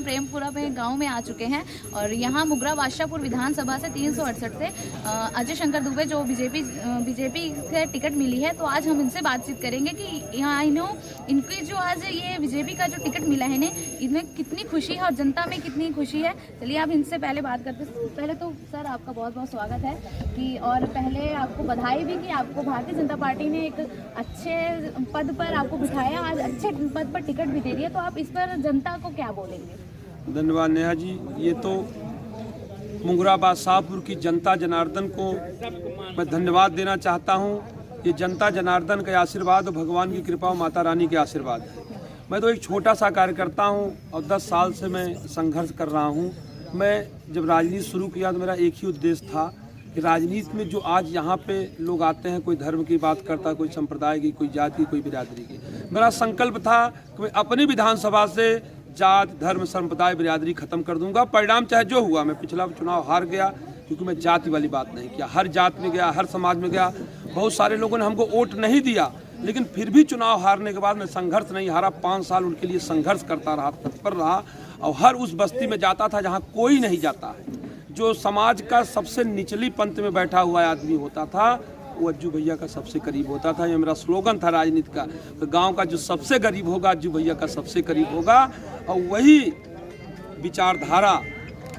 प्रेमपुरा में गांव में आ चुके हैं और यहाँ मुगरा बादशाहपुर विधानसभा से 368 से अजय शंकर दुबे जो बीजेपी से टिकट मिली है, तो आज हम इनसे बातचीत करेंगे कि यहाँ इनकी जो आज ये बीजेपी का जो टिकट मिला है इनमें कितनी खुशी है और जनता में कितनी खुशी है। चलिए आप इनसे पहले बात करते हैं। पहले तो सर आपका बहुत बहुत स्वागत है कि, और पहले आपको बधाई भी कि आपको भारतीय जनता पार्टी ने एक अच्छे पद पर आपको बिठाया, आज अच्छे पद पर टिकट भी दे रही है, तो आप इस पर जनता को क्या बोलेंगे? धन्यवाद नेहा जी। ये तो मुगरा बादशाहपुर की जनता जनार्दन को मैं धन्यवाद देना चाहता हूँ। ये जनता जनार्दन का आशीर्वाद और भगवान की कृपा और माता रानी के आशीर्वाद है। मैं तो एक छोटा सा कार्यकर्ता हूँ और 10 साल से मैं संघर्ष कर रहा हूँ। मैं जब राजनीति शुरू किया तो मेरा एक ही उद्देश्य था कि राजनीति में जो आज यहाँ पे लोग आते हैं, कोई धर्म की बात करता, कोई संप्रदाय की, कोई जाति की, कोई बिरादरी की, मेरा संकल्प था कि मैं अपनी विधानसभा से जात धर्म संप्रदाय बिरादरी खत्म कर दूंगा। परिणाम चाहे जो हुआ, मैं पिछला चुनाव हार गया क्योंकि मैं जाति वाली बात नहीं किया। हर जात में गया, हर समाज में गया, बहुत सारे लोगों ने हमको वोट नहीं दिया, लेकिन फिर भी चुनाव हारने के बाद मैं संघर्ष नहीं हारा। 5 साल उनके लिए संघर्ष करता रहा, तत्पर रहा और हर उस बस्ती में जाता था जहाँ कोई नहीं जाता है। जो समाज का सबसे निचली पंक्ति में बैठा हुआ आदमी होता था वो अज्जू भैया का सबसे करीब होता था। ये मेरा स्लोगन था राजनीति का, तो गांव का जो सबसे गरीब होगा अज्जू भैया का सबसे करीब होगा। और वही विचारधारा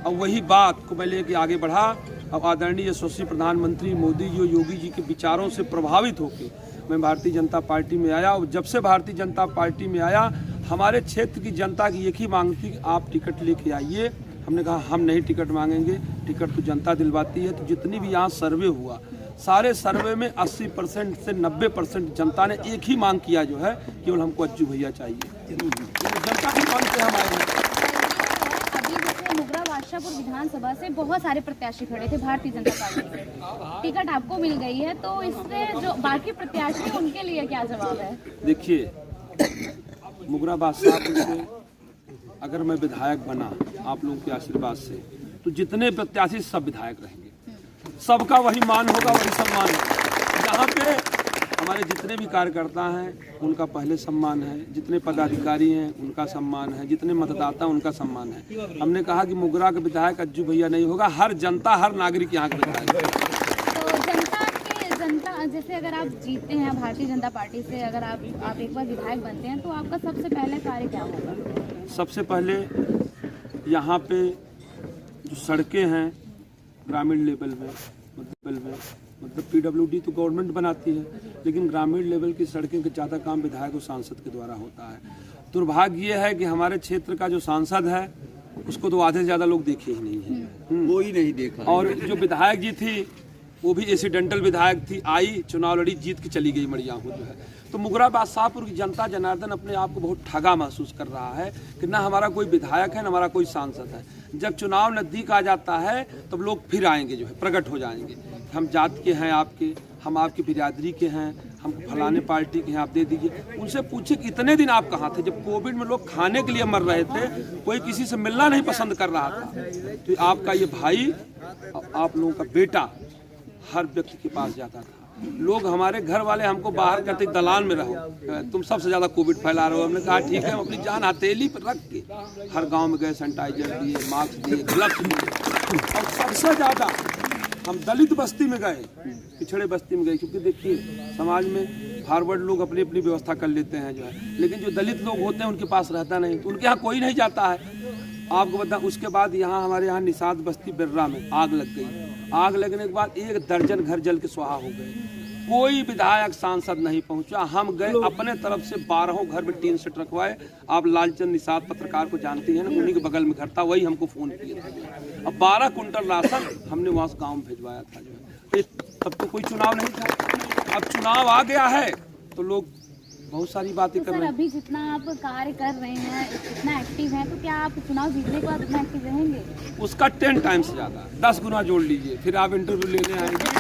और वही बात को मैं लेके आगे बढ़ा। अब आदरणीय यशस्वी प्रधानमंत्री मोदी जी और योगी जी के विचारों से प्रभावित होकर मैं भारतीय जनता पार्टी में आया। और जब से भारतीय जनता पार्टी में आया, हमारे क्षेत्र की जनता की एक ही मांग थी कि आप टिकट लेके आइए। हमने कहा हम नहीं टिकट मांगेंगे, टिकट तो जनता दिलवाती है। तो जितनी भी यहाँ सर्वे हुआ, सारे सर्वे में 80% से 90% जनता ने एक ही मांग किया जो है, केवल हमको अज्जू भैया चाहिए। जनता की मांग से हम आए हैं। मुगरा बादशाहपुर विधानसभा से बहुत सारे प्रत्याशी खड़े थे भारतीय जनता पार्टी से, टिकट आपको मिल गई है, तो इससे जो बाकी प्रत्याशी हैं उनके लिए क्या जवाब है? देखिए, मुगरा बादशाहपुर से अगर मैं विधायक बना आप लोगों के आशीर्वाद से, तो जितने प्रत्याशी सब विधायक रहेंगे, सबका वही मान होगा, वही सम्मान होगा। यहाँ पे हमारे जितने भी कार्यकर्ता हैं उनका पहले सम्मान है, जितने पदाधिकारी हैं उनका सम्मान है, जितने मतदाता उनका सम्मान है। हमने कहा कि मुगरा का विधायक अज्जू भैया नहीं होगा, हर जनता, हर नागरिक यहाँ का विधायक है। तो जनता जैसे अगर आप जीतते हैं भारतीय जनता पार्टी से, अगर आप एक बार विधायक बनते हैं, तो आपका सबसे पहले कार्य क्या होगा? सबसे पहले यहाँ पे जो सड़कें हैं ग्रामीण लेवल में, मतलब PWD तो गवर्नमेंट बनाती है, लेकिन ग्रामीण लेवल की सड़कें का ज़्यादा काम विधायक और सांसद के द्वारा होता है। दुर्भाग्य ये है कि हमारे क्षेत्र का जो सांसद है उसको तो आधे से ज़्यादा लोग देखे ही नहीं है, वो ही नहीं देखा। और जो विधायक जी थी वो भी एक्सीडेंटल विधायक थी, आई चुनाव लड़ी, जीत के चली गई मड़िया जो है। तो मुगरा बादशाहपुर की जनता जनार्दन अपने आप को बहुत ठगा महसूस कर रहा है कि ना हमारा कोई विधायक है, ना हमारा कोई सांसद है। जब चुनाव नज़दीक आ जाता है तब लोग फिर आएंगे, जो है प्रकट हो जाएंगे, हम जात के हैं आपके, हम आपकी बिरादरी के हैं, हम फलाने पार्टी के हैं, आप दे दीजिए। उनसे पूछे कि इतने दिन आप कहाँ थे जब कोविड में लोग खाने के लिए मर रहे थे, कोई किसी से मिलना नहीं पसंद कर रहा था। तो आपका ये भाई, आप लोगों का बेटा हर व्यक्ति के पास जाता था। लोग, हमारे घर वाले हमको बाहर करते, दलाल में रहो, तुम सबसे ज़्यादा कोविड फैला रहे हो। हमने कहा ठीक है, हम अपनी जान हथेली पर रख के हर गांव में गए, सैनिटाइजर दिए, मास्क दिए, ग्लव्स दिए। और सबसे ज़्यादा हम दलित बस्ती में गए, पिछड़े बस्ती में गए, क्योंकि देखिए समाज में फॉरवर्ड लोग अपनी अपनी व्यवस्था कर लेते हैं जो है, लेकिन जो दलित लोग होते हैं उनके पास रहता नहीं, तो उनके यहाँ कोई नहीं जाता है। आपको बता, उसके बाद यहाँ हमारे यहाँ निषाद बस्ती बिर्रा में आग लग गई। आग लगने के बाद 1 दर्जन घर जल के स्वाहा हो गए, कोई विधायक सांसद नहीं पहुंचा। हम गए अपने तरफ से 12 घर में टीन सेट रखवाए। आप लालचंद निषाद पत्रकार को जानती हैं ना, उन्हीं के बगल में घर था, वही हमको फ़ोन किया था। अब 12 कुंटल राशन हमने वहाँ से गाँव में भिजवाया था जो है। तब तो कोई चुनाव नहीं था, अब चुनाव आ गया है तो लोग बहुत सारी बातें कर रहे हैं। अभी जितना आप कार्य कर रहे हैं, इतना एक्टिव हैं, तो क्या आप चुनाव जीतने के बाद इतना एक्टिव रहेंगे? उसका 10 टाइम्स ज़्यादा, 10 गुना जोड़ लीजिए, फिर आप इंटरव्यू लेने आएंगे।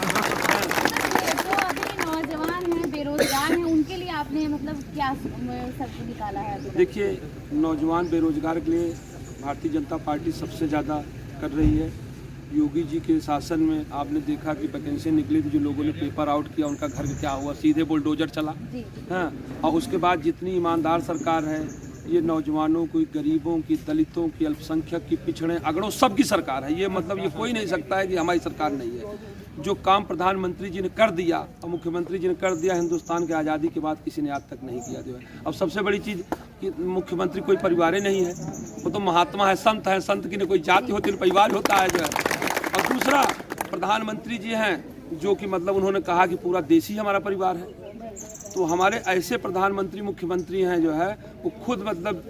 बेरोजगार हैं, उनके लिए आपने मतलब क्या सब निकाला है? देखिए, नौजवान बेरोजगार के लिए भारतीय जनता पार्टी सबसे ज़्यादा कर रही है। योगी जी के शासन में आपने देखा कि वैकेंसी निकली थी, जो लोगों ने पेपर आउट किया उनका घर क्या हुआ, सीधे बुलडोजर चला। हाँ, और उसके बाद जितनी ईमानदार सरकार है ये नौजवानों की, गरीबों की, दलितों की, अल्पसंख्यक की, पिछड़े अगड़ों सबकी सरकार है। ये मतलब ये कोई नहीं सकता है कि हमारी सरकार नहीं है। जो काम प्रधानमंत्री जी ने कर दिया और मुख्यमंत्री जी ने कर दिया, हिंदुस्तान के आज़ादी के बाद किसी ने आज तक नहीं किया जो है। अब सबसे बड़ी चीज़ कि मुख्यमंत्री कोई परिवार ही नहीं है, वो तो महात्मा है, संत की न कोई जाति होती है, परिवार होता है जो है। और दूसरा, प्रधानमंत्री जी हैं जो कि मतलब उन्होंने कहा कि पूरा देश ही हमारा परिवार है। तो हमारे ऐसे प्रधानमंत्री, मुख्यमंत्री हैं जो है, वो खुद मतलब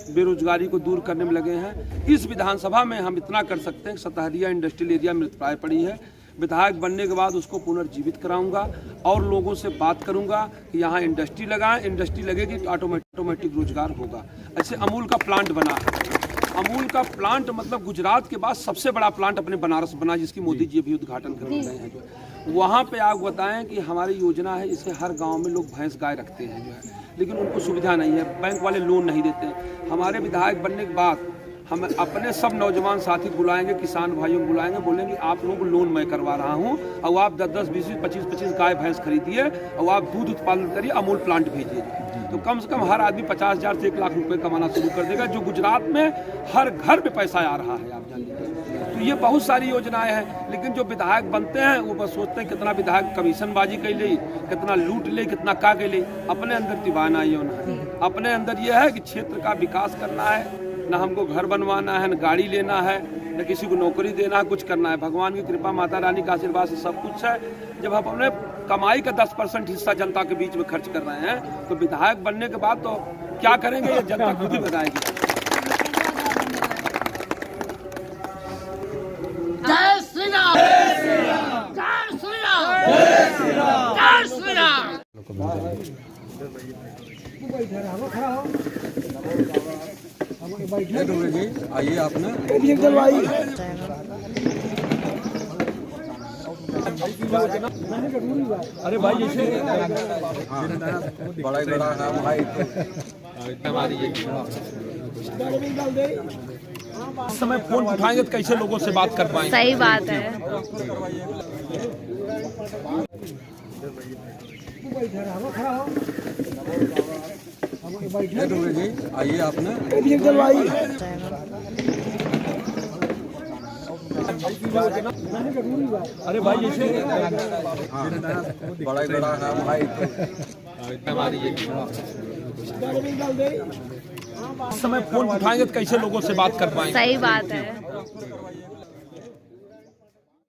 बेरोजगारी को दूर करने में लगे हैं। इस विधानसभा में हम इतना कर सकते हैं, सतहरिया इंडस्ट्रियल एरिया में प्राय पड़ी है, विधायक बनने के बाद उसको पुनर्जीवित कराऊंगा और लोगों से बात करूंगा कि यहाँ इंडस्ट्री लगाएं, इंडस्ट्री लगेगी तो ऑटोमेटिक रोजगार होगा। ऐसे अमूल का प्लांट बना है, अमूल का प्लांट मतलब गुजरात के बाद सबसे बड़ा प्लांट अपने बनारस बना, जिसकी मोदी जी अभी उद्घाटन करने गए हैं जो है। वहाँ पे आप बताएं कि हमारी योजना है, इससे हर गांव में लोग भैंस गाय रखते हैं जो है, लेकिन उनको सुविधा नहीं है, बैंक वाले लोन नहीं देते हैं। हमारे विधायक बनने के बाद हम अपने सब नौजवान साथी बुलाएंगे, किसान भाइयों को बुलाएंगे, बोलेंगे आप लोगों को लोन मैं करवा रहा हूँ और आप 10-10, 20-20, 25-25 गाय भैंस खरीदिए और आप दूध उत्पादन करिए, अमूल प्लांट भेजिए। तो कम से कम हर आदमी 50,000 से 1 लाख रुपए कमाना शुरू कर देगा, जो गुजरात में हर घर में पैसा आ रहा है, आप जान लीजिए। तो ये बहुत सारी योजनाएं हैं, लेकिन जो विधायक बनते हैं वो बस सोचते हैं कितना विधायक कमीशनबाजी कर ले, कितना लूट ले, कितना का के ले। अपने अंदर दीवाना ये होना है, अपने अंदर ये है कि क्षेत्र का विकास करना है, ना हमको घर बनवाना है, न गाड़ी लेना है, न किसी को नौकरी देना है, कुछ करना है। भगवान की कृपा, माता रानी का आशीर्वाद से सब कुछ है। जब हम अपने कमाई का 10% हिस्सा जनता के बीच में खर्च कर रहे हैं, तो विधायक बनने के बाद तो क्या करेंगे ये जनता खुद ही बताएगी। जय श्री राम, जय श्री राम, जय श्री राम, जय श्री राम, जय श्री राम। आइए आप ना अरे भाई जैसे बड़ा ही बड़ा है भाई, हमारी इस समय फोन उठाएंगे तो कैसे लोगों से बात कर पाएंगे। सही बात है। आइए आप ना अरे भाई जैसे बड़ा ही बड़ा है भाई, हमारी इस समय फोन उठाएंगे तो कैसे लोगों से बात कर पाएंगे। सही बात है।